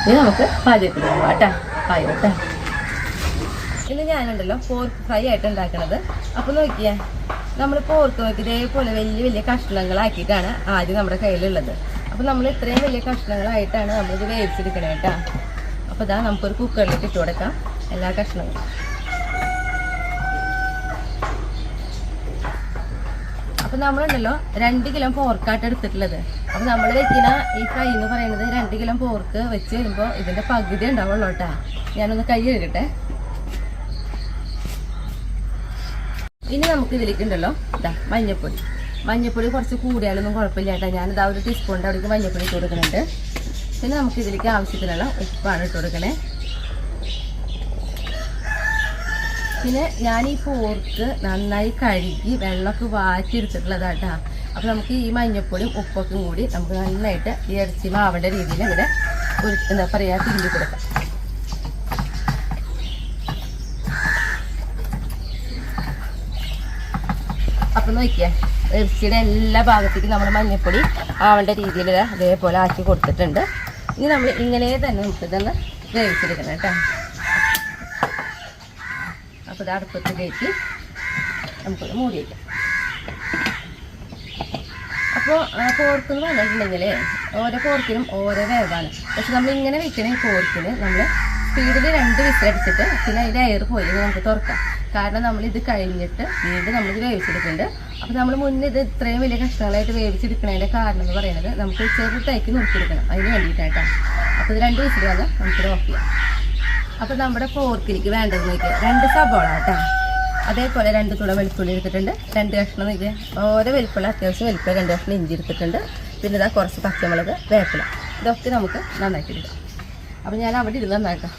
ഇനി നമുക്ക് പാചകത്തിന് പോവാം കേട്ടോ. ഹായ് കേട്ടോ. ഇന്ന് ഞാനുണ്ടല്ലോ പോർക്ക് ഫ്രൈ ആയിട്ട് ഉണ്ടാക്കണത്. അപ്പോൾ നോക്കിയേ, നമ്മൾ പോർക്ക് നോക്കി ഇതേപോലെ വലിയ വലിയ കഷ്ണങ്ങളാക്കിയിട്ടാണ് ആദ്യം നമ്മുടെ കയ്യിലുള്ളത്. അപ്പോൾ നമ്മൾ ഇത്രയും വലിയ കഷ്ണങ്ങളായിട്ടാണ് നമ്മളിത് വേവിച്ചെടുക്കണേ കേട്ടോ. അപ്പോൾ ഇതാ നമുക്കൊരു കുക്കറിലേക്ക് ഇട്ട് കൊടുക്കാം എല്ലാ കഷ്ണങ്ങളും. അപ്പം നമ്മളുണ്ടല്ലോ 2 കിലോ പോർക്കായിട്ട് എടുത്തിട്ടുള്ളത്. അപ്പം നമ്മൾ വെക്കുന്ന ഈ ഫ്രൈ എന്ന് പറയുന്നത് 2 കിലോ പോർക്ക് വെച്ച് വരുമ്പോൾ ഇതിൻ്റെ പകുതി ഉണ്ടാവുള്ളൂ കേട്ടോ. ഞാനൊന്ന് കൈ കഴുകട്ടെ. ഇനി നമുക്ക് ഇതിലേക്ക് ഉണ്ടല്ലോ ഇതാ മഞ്ഞപ്പൊടി കുറച്ച് കൂടിയാലൊന്നും കുഴപ്പമില്ല കേട്ടോ. ഞാനിതാ ഒരു ടീസ്പൂണിൻ്റെ അവിടേക്ക് മഞ്ഞപ്പൊടി ഇട്ട് കൊടുക്കുന്നുണ്ട്. പിന്നെ നമുക്ക് ഇതിലേക്ക് ആവശ്യത്തിനുള്ള ഉപ്പാണ് ഇട്ട് കൊടുക്കണേ. പിന്നെ ഞാൻ ഈ പോർക്ക് നന്നായി കഴുകി വെള്ളമൊക്കെ വാറ്റിയെടുത്തിട്ടുള്ളതാട്ടാ. അപ്പോൾ നമുക്ക് ഈ മഞ്ഞപ്പൊടിയും ഉപ്പൊക്കെ കൂടി നമുക്ക് നന്നായിട്ട് ഈ ഇറച്ചി മാവേണ്ട രീതിയിൽ അങ്ങനെ ഒരു എന്താ പറയുക തിരുമ്പി കൊടുക്കാം. അപ്പം നോക്കിയേ, ഇറച്ചിയുടെ എല്ലാ ഭാഗത്തേക്കും നമ്മൾ മഞ്ഞപ്പൊടി ആവേണ്ട രീതിയിൽ അതേപോലെ ആക്കി കൊടുത്തിട്ടുണ്ട്. ഇനി നമ്മൾ ഇങ്ങനെ തന്നെ നമുക്കിതൊന്ന് വേവിച്ചെടുക്കണം കേട്ടോ. അപ്പോൾ ഇത് അടുപ്പത്തിലേക്ക് നമുക്കൊന്ന് മൂടി വയ്ക്കാം. അപ്പോൾ പോർക്ക് എന്ന് പറഞ്ഞിട്ടുണ്ടെങ്കിൽ ഓരോ പോർക്കിനും ഓരോ വേവാണ്. പക്ഷെ നമ്മൾ ഇങ്ങനെ വെക്കണ ഈ പോർക്കിന് നമ്മൾ സ്പീഡിൽ 2 വിസിലടിച്ചിട്ട് പിന്നെ അതിൻ്റെ എയർ പോയി നമുക്ക് തുറക്കാം. കാരണം നമ്മളിത് കഴിഞ്ഞിട്ട് വീണ്ടും നമ്മളിത് വേവിച്ചെടുക്കുന്നുണ്ട്. അപ്പോൾ നമ്മൾ മുന്നേ ഇത് ഇത്രയും വലിയ കഷ്ണങ്ങളായിട്ട് വേവിച്ചെടുക്കുന്നതിൻ്റെ കാരണം എന്ന് പറയുന്നത് നമുക്ക് ചെറുതാക്കി നുറുക്കിയെടുക്കണം, അതിന് വേണ്ടിയിട്ടായിട്ടാണ്. അപ്പോൾ ഇത് 2 വിസിൽ വന്നാൽ നമുക്കിത് ഓഫ് ചെയ്യാം. അപ്പോൾ നമ്മുടെ പോർക്കിലേക്ക് വേണ്ടത് നോക്കിയാൽ 2 സബോള കേട്ടോ, അതേപോലെ 2 തുട വെളുത്തുള്ളി എടുത്തിട്ടുണ്ട്, 2 കഷ്ണം നോക്കിയാൽ ഓരോ വെളുപ്പുള്ള അത്യാവശ്യം വെളുപ്പം 2 കഷ്ണം ഇഞ്ചി എടുത്തിട്ടുണ്ട്, പിന്നെ ഇതാ കുറച്ച് പച്ചമുളക്, വേപ്പില, ഇതൊക്കെ നമുക്ക് നന്നാക്കി എടുക്കാം. അപ്പോൾ ഞാൻ അവിടെ ഇരുന്ന് നന്നാക്കാം.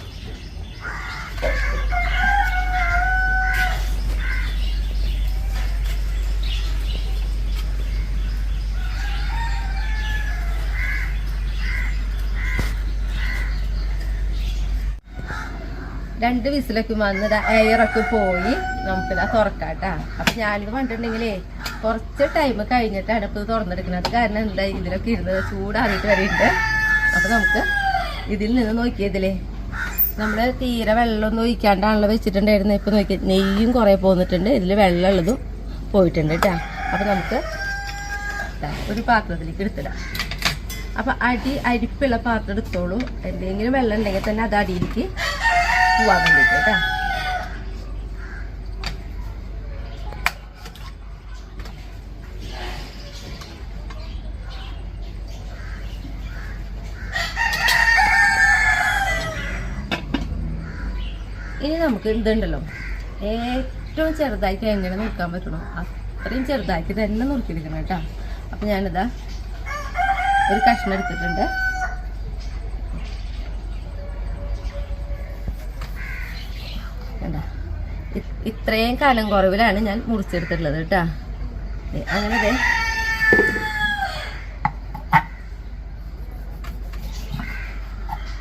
രണ്ട് വിസിലൊക്കെ വന്ന് എയറൊക്കെ പോയി നമുക്കിതാ തുറക്കാട്ടാ. അപ്പം ഞാനിത് കണ്ടിട്ടുണ്ടെങ്കിലേ കുറച്ച് ടൈം കഴിഞ്ഞിട്ടാണ് ഇപ്പോൾ തുറന്നെടുക്കുന്നത്. കാരണം എന്താ, ഇതിലൊക്കെ ഇരുന്ന് ചൂടാറിയിട്ട് വരെയുണ്ട്. അപ്പം നമുക്ക് ഇതിൽ നിന്ന് നോക്കിയതിലേ നമ്മൾ തീരെ വെള്ളമൊന്നും ഒഴിക്കാണ്ടാണല്ലോ വെച്ചിട്ടുണ്ടായിരുന്നത്. ഇപ്പം നോക്കി നെയ്യും കുറേ പോന്നിട്ടുണ്ട്, ഇതിൽ വെള്ളമുള്ളതും പോയിട്ടുണ്ട് കേട്ടോ. അപ്പം നമുക്ക് ഒരു പാത്രത്തിലേക്ക് എടുത്തിടാം. അപ്പം അരിപ്പുള്ള പാത്രം എടുത്തോളൂ. എന്തെങ്കിലും വെള്ളം ഉണ്ടെങ്കിൽ തന്നെ അത് അടിയിലേക്ക് പോവാൻ വേണ്ടിയിട്ട് കേട്ടോ. ഇനി നമുക്ക് ഇതുണ്ടല്ലോ, ഏറ്റവും ചെറുതായിട്ട് എങ്ങനെ നുറുക്കാൻ പറ്റണോ അത്രയും ചെറുതാക്കി തന്നെ നുറുക്കിയെടുക്കണം കേട്ടോ. അപ്പം ഞാനിതാ ഒരു കഷ്ണം എടുത്തിട്ടുണ്ട്. ഇത്രയും കനം കുറവിലാണ് ഞാൻ മുറിച്ചെടുത്തിട്ടുള്ളത് കേട്ടോ. അങ്ങനെ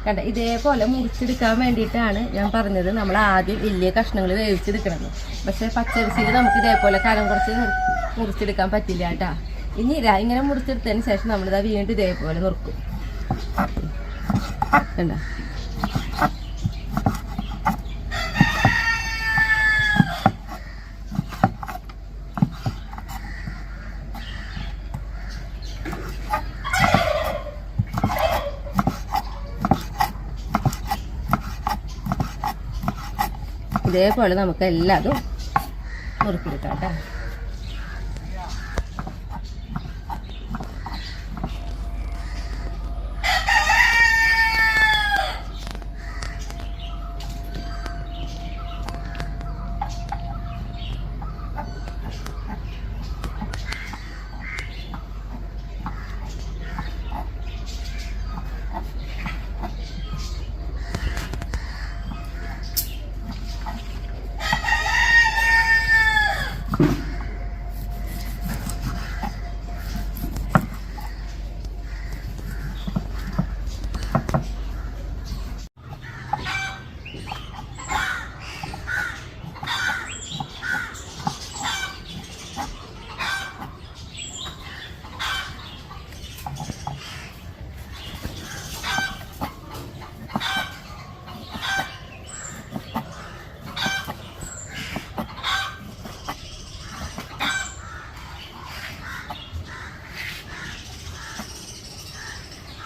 കണ്ട ഇതേപോലെ മുറിച്ചെടുക്കാൻ വേണ്ടിയിട്ടാണ് ഞാൻ പറഞ്ഞത് നമ്മൾ ആദ്യം വലിയ കഷ്ണങ്ങൾ വേവിച്ചെടുക്കണമെന്ന്. പക്ഷെ പച്ചരിച്ചിൽ നമുക്ക് ഇതേപോലെ കനം കുറച്ച് മുറിച്ചെടുക്കാൻ പറ്റില്ല കേട്ടോ. ഇനി ഇങ്ങനെ മുറിച്ചെടുത്തതിന് ശേഷം നമ്മളിതാ വീണ്ടും ഇതേപോലെ നുറുക്കും കണ്ട. ഇതേപോലെ നമുക്ക് എല്ലാതും നുറുക്കിയെടുക്കാം കേട്ടോ.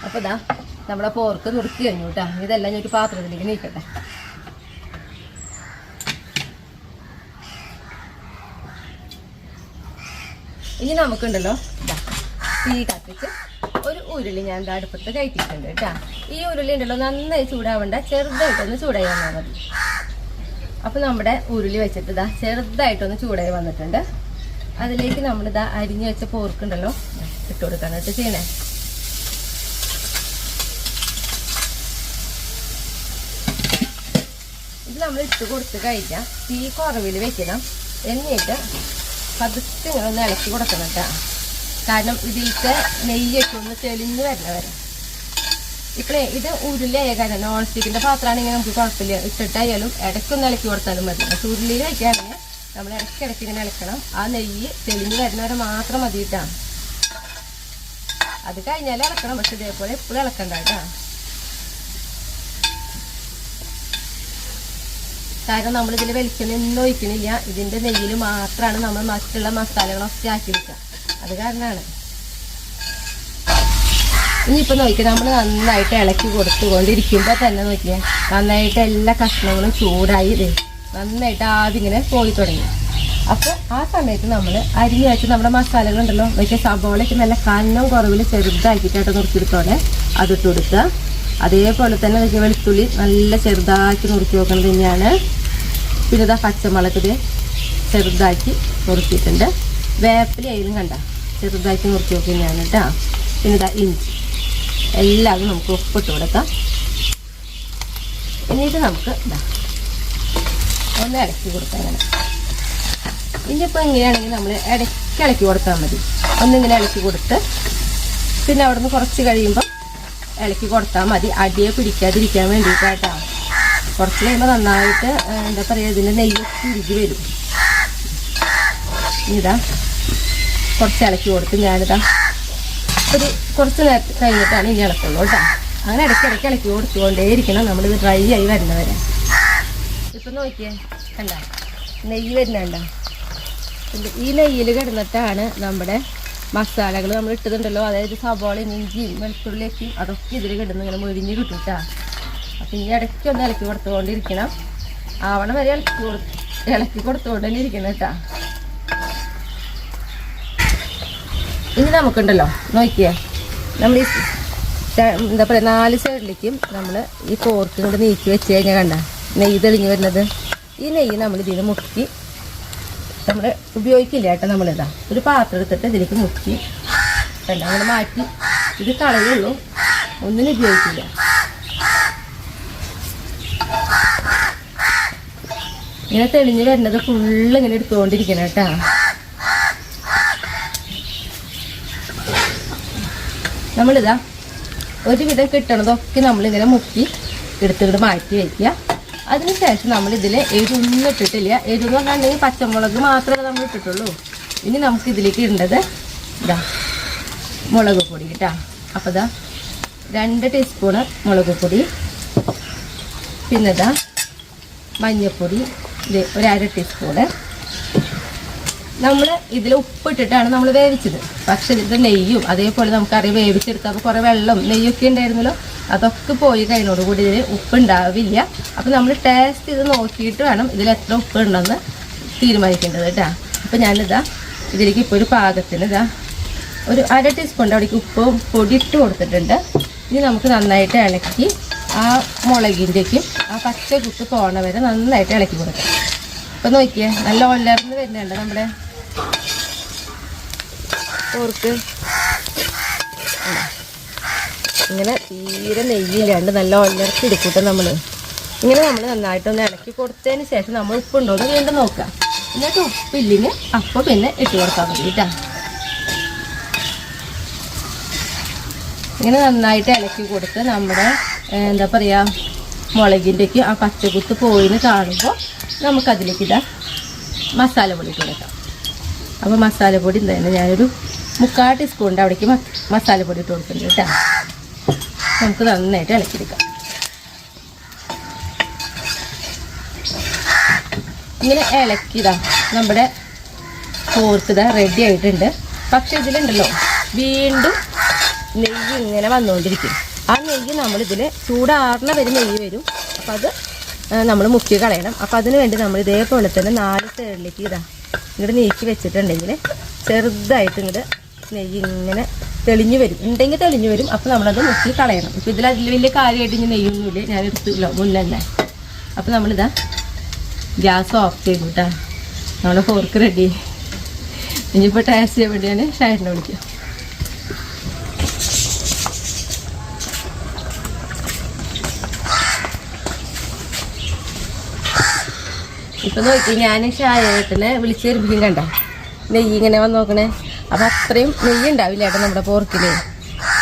അപ്പോൾ ഇതാ നമ്മളെ പോർക്ക് നുറുക്കി കഴിഞ്ഞു കേട്ടോ. ഇതെല്ലാം ഞാൻ ഒരു പാത്രത്തിലേക്ക് നീക്കട്ടെ. ഇനി നമുക്കുണ്ടല്ലോ തീ കത്തിച്ച് ഒരു ഉരുളി ഞാൻ എന്താ അടുപ്പത്ത് കയറ്റിയിട്ടുണ്ട് കേട്ടോ. ഈ ഉരുളി ഉണ്ടല്ലോ നന്നായി ചൂടാവണ്ട, ചെറുതായിട്ടൊന്ന് ചൂടായി വന്നാൽ മതി. അപ്പോൾ നമ്മുടെ ഉരുളി വെച്ചിട്ട് ഇതാ ചെറുതായിട്ടൊന്ന് ചൂടായി വന്നിട്ടുണ്ട്. അതിലേക്ക് നമ്മളിതാ അരിഞ്ഞു വെച്ച പോർക്കുണ്ടല്ലോ ഇട്ട് കൊടുക്കാനായിട്ട് ചെയ്യണേ. ഇത് നമ്മൾ ഇട്ട് കൊടുത്ത് കഴിഞ്ഞാൽ തീ കുറവിൽ വെക്കണം. എന്നിട്ട് പതുക്കെ ഇങ്ങനെ ഒന്ന് ഇളക്കി കൊടുക്കണം കേട്ടോ. കാരണം ഇതിലത്തെ നെയ്യൊക്കെ ഒന്ന് തെളിഞ്ഞ് വരണ വരെ. ഇപ്പോഴേ ഇത് ഉരുളിയായ കാരണം നോൺ സ്റ്റിക്കിൻ്റെ പാത്രമാണെങ്കിൽ നമുക്ക് കുഴപ്പമില്ല, ഇട്ടിട്ടായാലും ഇടയ്ക്കൊന്ന് ഇളക്കി കൊടുത്താലും മതി. പക്ഷെ ഉരുളിയിൽ വയ്ക്കുകയാണെങ്കിൽ നമ്മൾ ഇടയ്ക്കിടയ്ക്ക് ഇങ്ങനെ ഇളക്കണം. ആ നെയ്യ് തെളിഞ്ഞ് വരുന്നവരെ മാത്രം മതിയിട്ടാണ്. അത് കഴിഞ്ഞാൽ ഇളക്കണം, പക്ഷെ ഇതേപോലെ എപ്പോഴും ഇളക്കണ്ട കേട്ടോ. കാരണം നമ്മളിതിൽ വെളിച്ചെണ്ണ ഒന്നും ഒഴിക്കണില്ല, ഇതിൻ്റെ നെയ്യിൽ മാത്രമാണ് നമ്മൾ മറ്റുള്ള മസാലകളൊക്കെ ആക്കി വെക്കുക. അത് കാരണമാണ്. ഇനിയിപ്പോൾ നോക്കിയാൽ നമ്മൾ നന്നായിട്ട് ഇളക്കി കൊടുത്തുകൊണ്ടിരിക്കുമ്പോൾ തന്നെ നോക്കിയാൽ നന്നായിട്ട് എല്ലാ കഷ്ണങ്ങളും ചൂടായി നന്നായിട്ട് ആദ്യം ഇങ്ങനെ പോയി തുടങ്ങി. അപ്പോൾ ആ സമയത്ത് നമ്മൾ അരിഞ്ഞ് വെച്ച് നമ്മുടെ മസാലകളുണ്ടല്ലോ, നോക്കിയാൽ സബോളയ്ക്ക് നല്ല കനം കുറവിൽ ചെറുതാക്കിയിട്ടായിട്ട് നുറുക്കിയെടുത്തോടെ അതിട്ട് കൊടുക്കുക. അതേപോലെ തന്നെ നോക്കിയ വെളുത്തുള്ളി നല്ല ചെറുതാക്കി നുറുക്കി വെക്കുന്നത് തന്നെയാണ്. പിന്നെ ഇതാ പച്ചമുളക് ഇത് ചെറുതാക്കി നുറുക്കിയിട്ടുണ്ട്. വേപ്പില ആയാലും കണ്ട ചെറുതാക്കി നുറുക്കി വെക്കുന്നതാണ് കേട്ടോ. പിന്നെ ഇതാ ഇഞ്ചി എല്ലാതും നമുക്ക് ഉപ്പിട്ട് കൊടുക്കാം. എന്നിട്ട് നമുക്ക് ഇതാ ഒന്ന് ഇളക്കി കൊടുക്കാം. അങ്ങനെ ഇനിയിപ്പോൾ ഇങ്ങനെയാണെങ്കിൽ നമ്മൾ ഇടയ്ക്ക് ഇളക്കി കൊടുത്താൽ മതി. ഒന്നിങ്ങനെ ഇളക്കി കൊടുത്ത് പിന്നെ അവിടെ നിന്ന് കുറച്ച് കഴിയുമ്പോൾ ഇളക്കി കൊടുത്താൽ മതി. അടിയെ പിടിക്കാതിരിക്കാൻ വേണ്ടിയിട്ടാട്ടോ. കുറച്ച് കഴിയുമ്പോൾ നന്നായിട്ട് എന്താ പറയുക ഇതിൻ്റെ നെയ്യൊക്കെ ഉരുകി വരും. ഇതാ കുറച്ച് ഇളക്കി കൊടുത്ത് ഞാനിതാ ഒരു കുറച്ച് നേരത്തെ കഴിഞ്ഞിട്ടാണ് ഇനി ഇളക്കുള്ളൂ കേട്ടോ. അങ്ങനെ ഇടയ്ക്കിടയ്ക്ക് ഇളക്കി കൊടുത്തുകൊണ്ടേയിരിക്കണം നമ്മളിത് ഡ്രൈ ആയി വരുന്നവരെ. ഇപ്പം നോക്കിയേ കണ്ട നെയ്യ് വരുന്നുണ്ടോ? ഈ നെയ്യിൽ കിടന്നിട്ടാണ് നമ്മുടെ മസാലകൾ നമ്മൾ ഇട്ടതുണ്ടല്ലോ, അതായത് സബോളയും ഇഞ്ചിയും വെളുത്തുള്ളിയൊക്കെയും അതൊക്കെ ഇതിൽ കിടന്ന് ഇങ്ങനെ മൊരിഞ്ഞ് കിട്ടും. അപ്പം ഇനി ഇടയ്ക്ക് ഒന്ന് ഇളക്കി കൊടുത്തുകൊണ്ടിരിക്കണം. ആവണം വരെ ഇളക്കി കൊടുത്തുകൊണ്ട് തന്നെ ഇരിക്കണം കേട്ടോ. ഇനി നമുക്കുണ്ടല്ലോ നോക്കിയേ, നമ്മൾ ഈ എന്താ പറയുക 4 സൈഡിലേക്കും നമ്മൾ ഈ പോർക്ക് കൊണ്ട് നീക്കി വെച്ച് കഴിഞ്ഞാൽ കണ്ട നെയ്യ് തെളിഞ്ഞ് വരുന്നത്. ഈ നെയ്യ് നമ്മൾ ഇതിന് മുക്കി നമ്മൾ ഉപയോഗിക്കില്ല കേട്ടോ. നമ്മളിതാ ഒരു പാത്രം എടുത്തിട്ട് ഇതിലേക്ക് മുക്കി കണ്ട നമ്മൾ മാറ്റി ഇത് കളയുള്ളൂ, ഒന്നിനും ഉപയോഗിക്കില്ല. ഇങ്ങനെ തെളിഞ്ഞ് വരുന്നത് ഫുള്ള് ഇങ്ങനെ എടുത്തുകൊണ്ടിരിക്കണം കേട്ടോ. നമ്മളിതാ ഒരുവിധം കിട്ടണതൊക്കെ നമ്മളിങ്ങനെ മുക്കി എടുത്തിട്ട് മാറ്റി വയ്ക്കുക. അതിനുശേഷം നമ്മളിതിൽ എരിവൊന്നും ഇട്ടിട്ടില്ല. എരിവെന്ന് പറഞ്ഞിട്ടുണ്ടെങ്കിൽ പച്ചമുളക് മാത്രമേ നമ്മൾ ഇട്ടിട്ടുള്ളൂ. ഇനി നമുക്ക് ഇതിലേക്ക് ഇടേണ്ടത് ഇതാ മുളക് പൊടി കേട്ടോ. അപ്പോൾ ഇതാ 2 ടീസ്പൂണ് മുളക് പൊടി, പിന്നെ ഇതാ മഞ്ഞൾപ്പൊടി ഇത് ഒരു 1/2 ടീസ്പൂണ്. നമ്മൾ ഇതിൽ ഉപ്പിട്ടിട്ടാണ് നമ്മൾ വേവിച്ചത്. പക്ഷെ ഇത് നെയ്യും അതേപോലെ നമുക്കറിയാം വേവിച്ചെടുത്തപ്പോൾ കുറേ വെള്ളം നെയ്യൊക്കെ ഉണ്ടായിരുന്നല്ലോ, അതൊക്കെ പോയി കഴിഞ്ഞോടുകൂടി ഇതിൽ ഉപ്പുണ്ടാവില്ല. അപ്പോൾ നമ്മൾ ടേസ്റ്റ് ചെയ്ത് നോക്കിയിട്ട് വേണം ഇതിൽ എത്ര ഉപ്പ് ഉണ്ടെന്ന് തീരുമാനിക്കേണ്ടത് കേട്ടോ. അപ്പോൾ ഞാനിതാ ഇതിലേക്ക് ഇപ്പോൾ ഒരു പാകത്തിന് ഇതാ ഒരു 1/2 ടീസ്പൂണിൻ്റെ അവിടേക്ക് ഉപ്പ് പൊടി ഇട്ട് കൊടുത്തിട്ടുണ്ട്. ഇനി നമുക്ക് നന്നായിട്ട് ഇളക്കി ആ മുളകിൻ്റെക്കും ആ പച്ച കുത്ത് പോണ വരെ നന്നായിട്ട് ഇളക്കി കൊടുക്കാം. അപ്പോൾ നോക്കിയേ നല്ല ഒലർന്ന് വരുന്നുണ്ട് നമ്മുടെ പോർക്ക്. ഇങ്ങനെ തീരെ നെയ്യില്ലാണ്ട് നല്ല ഒലർത്തി എടുക്കൂട്ടെ നമ്മൾ. ഇങ്ങനെ നമ്മൾ നന്നായിട്ടൊന്ന് ഇളക്കി കൊടുത്തതിന് ശേഷം നമ്മൾ ഉപ്പുണ്ടോ എന്ന് വീണ്ടും നോക്കാം. എന്നിട്ട് ഉപ്പില്ലെങ്കിൽ അപ്പോൾ പിന്നെ ഇട്ട് കൊടുക്കാൻ മതി കേട്ടോ. ഇങ്ങനെ നന്നായിട്ട് ഇളക്കി കൊടുത്ത് നമ്മുടെ എന്താ പറയുക മുളകിൻ്റെക്ക് ആ പച്ചക്കുത്ത് പോയിന്ന് കാണുമ്പോൾ നമുക്കതിലേക്ക് ഇതാ മസാലപ്പൊടി ഇട്ട് കൊടുക്കാം. അപ്പോൾ മസാലപ്പൊടി എന്തായാലും ഞാനൊരു 3/4 ടീസ്പൂണിൻ്റെ അവിടേക്ക് മസാലപ്പൊടി ഇട്ട് കൊടുക്കുന്നുണ്ട് കേട്ടോ. നമുക്ക് നന്നായിട്ട് ഇളക്കിയെടുക്കാം. ഇങ്ങനെ ഇളക്കിയതാ നമ്മുടെ പോർക്കിതാ റെഡി ആയിട്ടുണ്ട്. പക്ഷെ ഇതിലുണ്ടല്ലോ വീണ്ടും നെയ്യ് ഇങ്ങനെ വന്നുകൊണ്ടിരിക്കും. ആ നെയ്യ് നമ്മളിതിൽ ചൂടാറുന്ന വരെ നെയ്യ് വരും. അപ്പോൾ അത് നമ്മൾ മുക്കി കളയണം. അപ്പോൾ അതിന് വേണ്ടി നമ്മൾ ഇതേപോലെ തന്നെ 4 സൈഡിലേക്ക് ഇങ്ങോട്ട് നീക്കി വെച്ചിട്ടുണ്ടെങ്കിൽ ചെറുതായിട്ട് ഇങ്ങോട്ട് നെയ്യ് ഇങ്ങനെ തെളിഞ്ഞു വരും. ഉണ്ടെങ്കിൽ തെളിഞ്ഞു വരും. അപ്പോൾ നമ്മളത് മുക്കി കളയണം. ഇപ്പോൾ അതിൽ വലിയ കാര്യമായിട്ട് ഇനി നെയ്യൊന്നുമില്ല, ഞാൻ എടുത്തില്ല മുന്നേ തന്നെ. അപ്പോൾ നമ്മളിതാ ഗ്യാസ് ഓഫ് ചെയ്തു കേട്ടോ. നമ്മുടെ ഫോർക്ക് റെഡി. ഇനിയിപ്പോൾ ടേസ്റ്റ് ചെയ്യാൻ വേണ്ടിയാണ് ഷായറിനെ വിളിക്കുക. ഇപ്പൊ നോക്കി ഞാൻ ഷായേട്ടനെ വിളിച്ച് വരുമ്പോഴും കണ്ട നെയ്യ് ഇങ്ങനെ വന്ന് നോക്കണേ. അപ്പം അത്രയും നെയ്യ് ഉണ്ടാവില്ല ഏട്ടാ നമ്മുടെ പോർക്കിൽ.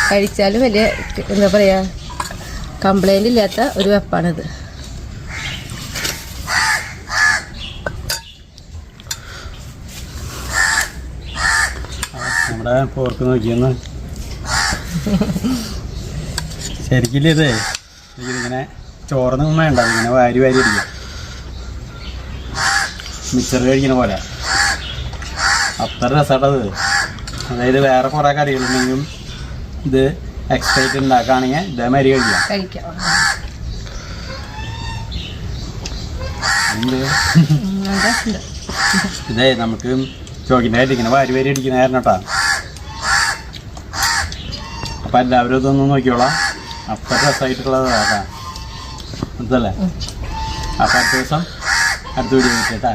കഴിച്ചാലും വലിയ എന്താ പറയുക കംപ്ലൈൻ്റ് ഇല്ലാത്ത ഒരു വെപ്പാണിത്. നമ്മുടെ പോർക്ക് നോക്കിയെന്ന് ശരിക്കില്ലേ ഇതേ ഇതിങ്ങനെ ചോറൊന്നും വേണ്ട, ഇങ്ങനെ വാരി വാരി അടിക്കുക, മിച്ചർ കഴിക്കുന്ന പോലെ. അത്ര രസമായിട്ടത്. അതായത് വേറെ കുറേ കറികളുണ്ടെങ്കിലും ഇത് എക്സ്ട്രേറ്റ് ഉണ്ടാക്കുകയാണെങ്കിൽ ഇതേമാതിരി കഴിക്കാം. ഇതേ നമുക്ക് ചോക്കിൻ്റെ ആയിട്ട് ഇങ്ങനെ വാരി വാരി അടിക്കുന്നതായിരുന്നു കേട്ടോ. അപ്പം എല്ലാവരും ഇതൊന്നും നോക്കിയോളാം. അത്ര രസമായിട്ടുള്ളതാണ് അതല്ലേ. അപ്പം അടുത്ത ദിവസം അടുത്ത വീഡിയോ കേട്ടാ.